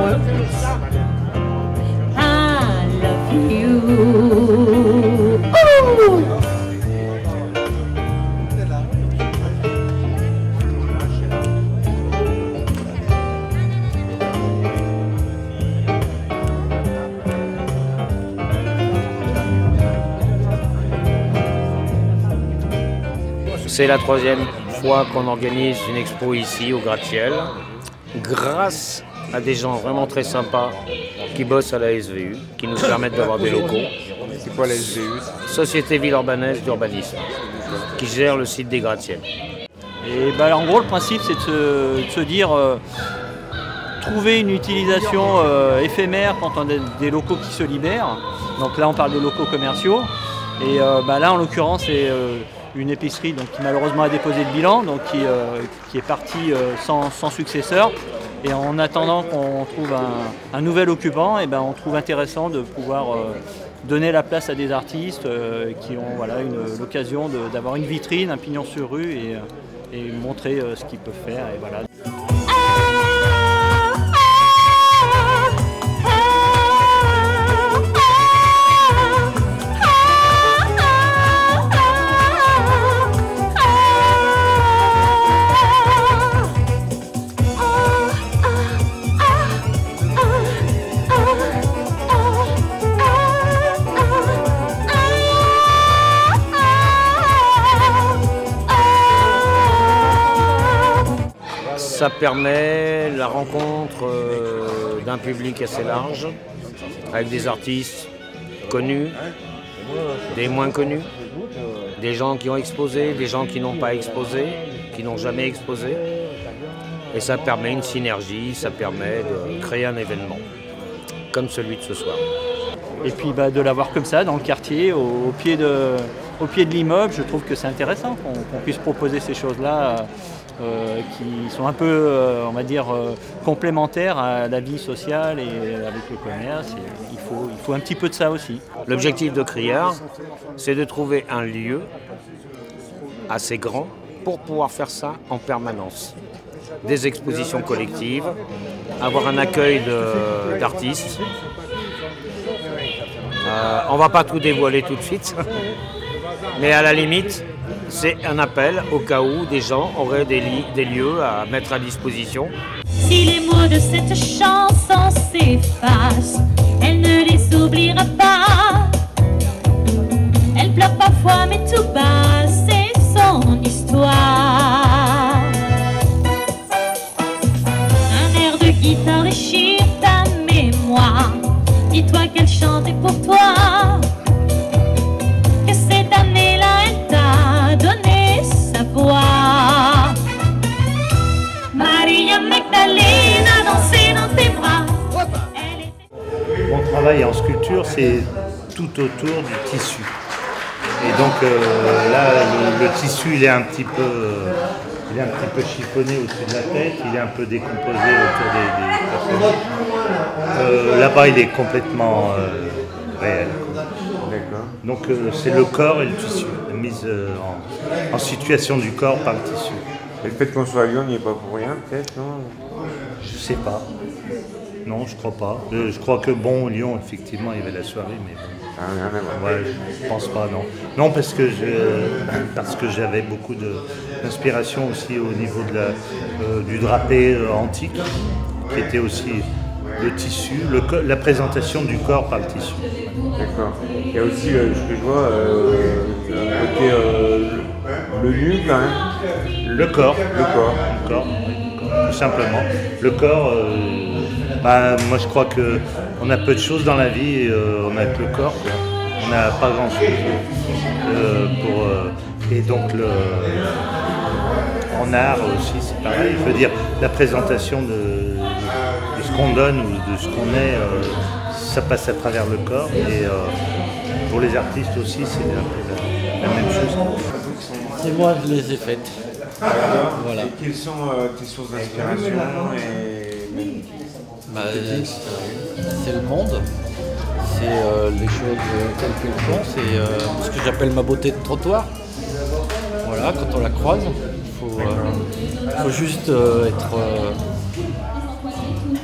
more. I love you. Ooh. C'est la troisième fois qu'on organise une expo ici au gratte-ciel, grâce à des gens vraiment très sympas qui bossent à la SVU, qui nous permettent d'avoir des locaux. C'est quoi la SVU? Société Villeurbanaise d'Urbanisme, qui gère le site des gratte-ciels. Et en gros, le principe, c'est de se dire trouver une utilisation éphémère quand on a des locaux qui se libèrent. Donc là, on parle des locaux commerciaux. Et là, en l'occurrence, c'est une épicerie donc, qui malheureusement a déposé le bilan, donc qui est partie sans successeur. Et en attendant qu'on trouve un nouvel occupant, et on trouve intéressant de pouvoir donner la place à des artistes qui ont l'occasion d'avoir une vitrine, un pignon sur rue et montrer ce qu'ils peuvent faire. Et voilà. Ça permet la rencontre d'un public assez large, avec des artistes connus, des moins connus, des gens qui ont exposé, des gens qui n'ont pas exposé, qui n'ont jamais exposé. Et ça permet une synergie, ça permet de créer un événement, comme celui de ce soir. Et puis de l'avoir comme ça, dans le quartier, au pied de l'immeuble, je trouve que c'est intéressant qu'on puisse proposer ces choses-là qui sont un peu, on va dire, complémentaires à la vie sociale et avec le commerce. Et il faut un petit peu de ça aussi. L'objectif de Criard, c'est de trouver un lieu assez grand pour pouvoir faire ça en permanence. Des expositions collectives, avoir un accueil d'artistes. On ne va pas tout dévoiler tout de suite, mais à la limite, c'est un appel au cas où des gens auraient des lieux à mettre à disposition. Si les mots de cette chanson s'effacent, elle ne les oubliera pas. Elle pleure parfois, mais tout bas, c'est son histoire. Un air de guitare déchire ta mémoire. Dis-toi qu'elle chantait pour toi. Que cette année-là, elle t'a donné sa voix. Maria Magdalena dansait dans tes bras. Mon travail en sculpture, c'est tout autour du tissu. Et donc là, le tissu, il est un petit peu chiffonné au-dessus de la tête, il est un peu décomposé autour des personnages. Là-bas, il est complètement réel. Donc c'est le corps et le tissu, la mise en situation du corps par le tissu. Et le fait qu'on soit à Lyon, il n'y est pas pour rien, peut-être, non? Je sais pas. Non, je crois pas. Je crois que Lyon, effectivement, il y avait la soirée, mais ouais, je pense pas, non. Non, parce que j'avais beaucoup d'inspiration aussi au niveau du drapé antique, qui était aussi le tissu, la présentation du corps par le tissu. D'accord. Il y a aussi, ce que je vois, un côté le nu, quand même. Le corps. Le corps. Le corps, tout simplement. Le corps, moi je crois qu'on a peu de choses dans la vie, et, on a que le corps, quoi. On n'a pas grand-chose. Et donc, en art aussi, c'est pareil. Je veux dire, la présentation de ce qu'on donne ou de ce qu'on est, ça passe à travers le corps. Et pour les artistes aussi, c'est un peu la même chose. C'est moi qui les ai faites. Voilà. Et quelles sont tes sources d'inspiration c'est le monde, c'est les choses telles qu'elles sont, c'est ce que j'appelle ma beauté de trottoir. Voilà, quand on la croise, il faut juste être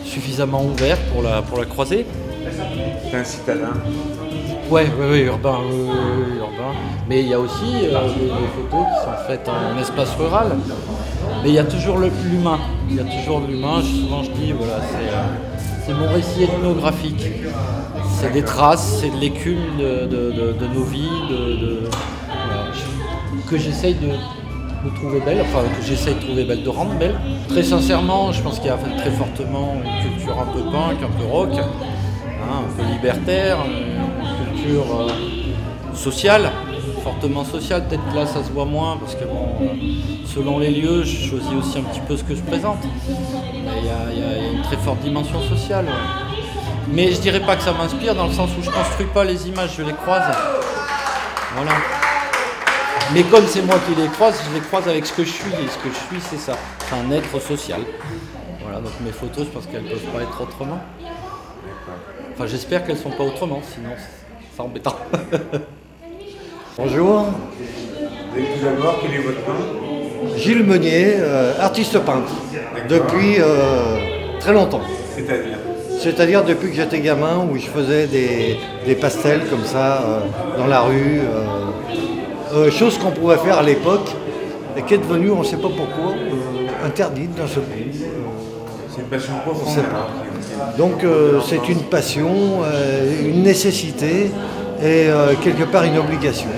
suffisamment ouvert pour la croiser. C'est un citadin. Ouais, urbain, urbain. Mais il y a aussi des photos qui sont faites en espace rural. Mais il y a toujours l'humain. Il y a toujours l'humain. Souvent je dis, voilà, c'est mon récit ethnographique. C'est des traces, c'est de l'écume de nos vies, voilà, que j'essaye de trouver belle, enfin que j'essaye de trouver belle, de rendre belle. Très sincèrement, je pense qu'il y a très fortement une culture un peu punk, un peu rock, un peu libertaire, une culture sociale, fortement sociale. Peut-être que là ça se voit moins parce que bon, selon les lieux, je choisis aussi un petit peu ce que je présente. Il y a une très forte dimension sociale. Ouais. Mais je dirais pas que ça m'inspire dans le sens où je construis pas les images, je les croise. Voilà. Mais comme c'est moi qui les croise, je les croise avec ce que je suis. Et ce que je suis, c'est ça. C'est un être social. Voilà, donc mes photos, je pense qu'elles peuvent pas être autrement. Enfin, j'espère qu'elles sont pas autrement, sinon c'est embêtant. Bonjour. Et tout d'abord, quel est votre nom? Gilles Meunier, artiste peintre, depuis très longtemps. C'est-à-dire depuis que j'étais gamin, où je faisais des pastels comme ça, dans la rue. Chose qu'on pouvait faire à l'époque, et qui est devenue, on ne sait pas pourquoi, interdite d'un seul coup. C'est une passion profonde. Donc c'est une passion, une nécessité, et quelque part une obligation.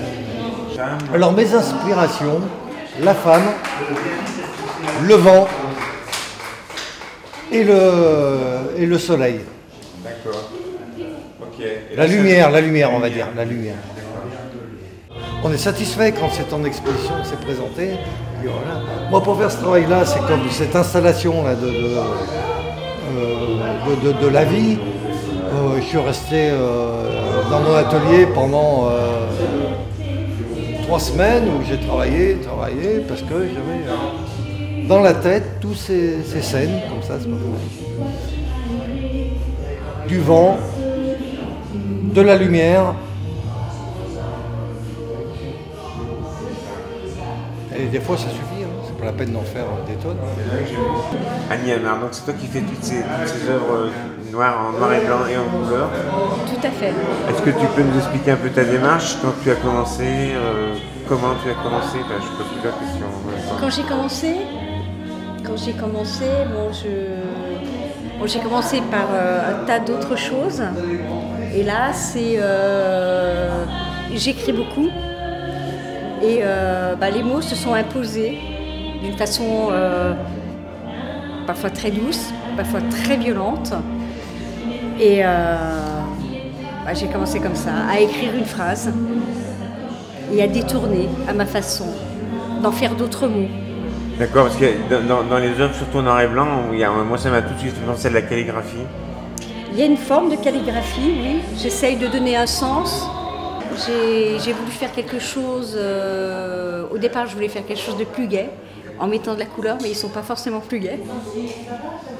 Alors mes inspirations, la femme, le vent, et le soleil. D'accord. Ok. La lumière, on va dire, la lumière. On est satisfait quand c'est en exposition que c'est présenté. Et voilà. Moi, pour faire ce travail-là, c'est comme cette installation là, de la vie. Je suis resté dans mon atelier pendant 3 semaines où j'ai travaillé, parce que j'avais dans la tête toutes ces scènes, comme ça, c'est pas possible. Du vent, de la lumière, et des fois ça suffit, hein. C'est pas la peine d'en faire des tonnes. Hein. Annie Amar, donc c'est toi qui fais toutes ces œuvres noires en noir et blanc et en couleur. Tout à fait. Est-ce que tu peux nous expliquer un peu ta démarche, quand tu as commencé, comment tu as commencé? Je pose plusieurs questions. Quand j'ai commencé, j'ai commencé par un tas d'autres choses. Et là, j'écris beaucoup. Et les mots se sont imposés d'une façon parfois très douce, parfois très violente. Et j'ai commencé comme ça, à écrire une phrase et à détourner à ma façon, d'en faire d'autres mots. D'accord, parce que dans les œuvres, surtout en noir et blanc, moi ça m'a tout de suite pensé à de la calligraphie. Il y a une forme de calligraphie, oui. J'essaye de donner un sens. J'ai voulu faire quelque chose, au départ je voulais faire quelque chose de plus gai, en mettant de la couleur, mais ils ne sont pas forcément plus gais.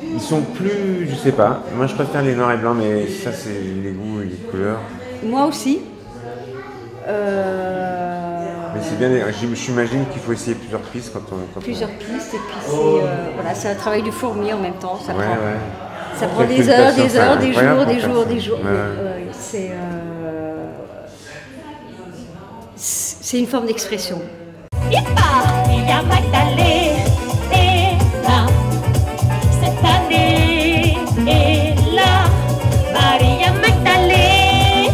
Ils sont plus, je sais pas, moi je préfère les noirs et blancs, mais ça c'est les goûts et les couleurs. Moi aussi. Mais c'est bien, j'imagine qu'il faut essayer plusieurs pistes quand on... Plusieurs pistes, et puis c'est un travail du fourmi en même temps, ça prend des heures, des jours. C'est une forme d'expression. Cette année est là, Maria Magdalena,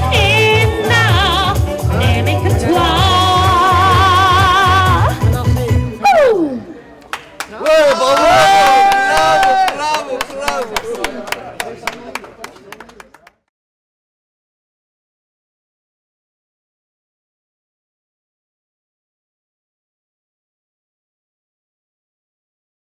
n'aimait que toi. Ouais, bravo! Bravo!